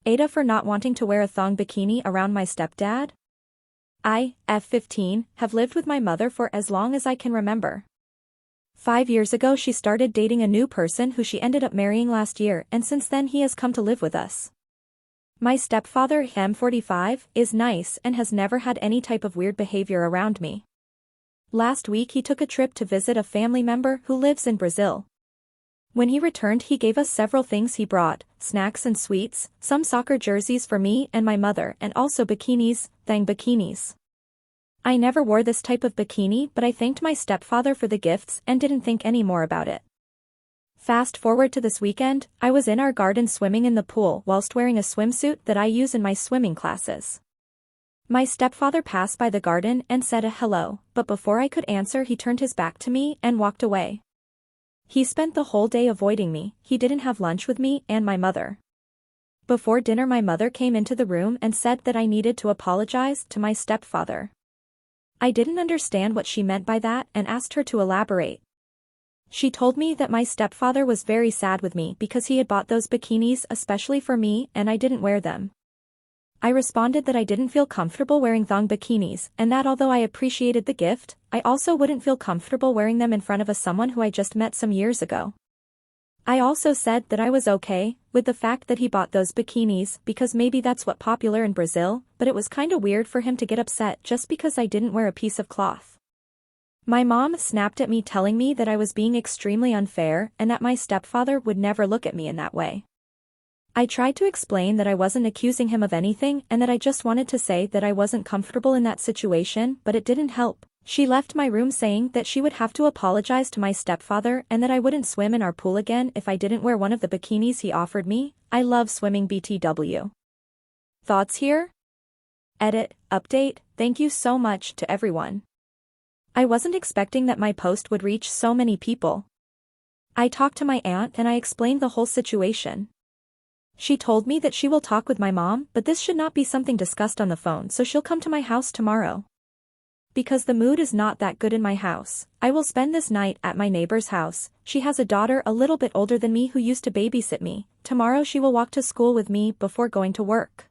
Ada for not wanting to wear a thong bikini around my stepdad? I, F15, have lived with my mother for as long as I can remember. 5 years ago she started dating a new person who she ended up marrying last year, and since then he has come to live with us. My stepfather, M45, is nice and has never had any type of weird behavior around me. Last week he took a trip to visit a family member who lives in Brazil. When he returned he gave us several things he brought, snacks and sweets, some soccer jerseys for me and my mother, and also bikinis, thong bikinis. I never wore this type of bikini, but I thanked my stepfather for the gifts and didn't think any more about it. Fast forward to this weekend, I was in our garden swimming in the pool whilst wearing a swimsuit that I use in my swimming classes. My stepfather passed by the garden and said a hello, but before I could answer he turned his back to me and walked away. He spent the whole day avoiding me. He didn't have lunch with me and my mother. Before dinner my mother came into the room and said that I needed to apologize to my stepfather. I didn't understand what she meant by that and asked her to elaborate. She told me that my stepfather was very sad with me because he had bought those bikinis especially for me and I didn't wear them. I responded that I didn't feel comfortable wearing thong bikinis and that although I appreciated the gift, I also wouldn't feel comfortable wearing them in front of someone who I just met some years ago. I also said that I was okay with the fact that he bought those bikinis because maybe that's what's popular in Brazil, but it was kinda weird for him to get upset just because I didn't wear a piece of cloth. My mom snapped at me telling me that I was being extremely unfair and that my stepfather would never look at me in that way. I tried to explain that I wasn't accusing him of anything and that I just wanted to say that I wasn't comfortable in that situation, but it didn't help. She left my room saying that she would have to apologize to my stepfather and that I wouldn't swim in our pool again if I didn't wear one of the bikinis he offered me. I love swimming BTW. Thoughts here? Edit, update, thank you so much to everyone. I wasn't expecting that my post would reach so many people. I talked to my aunt and I explained the whole situation. She told me that she will talk with my mom, but this should not be something discussed on the phone, so she'll come to my house tomorrow. Because the mood is not that good in my house, I will spend this night at my neighbor's house. She has a daughter a little bit older than me who used to babysit me. Tomorrow she will walk to school with me before going to work.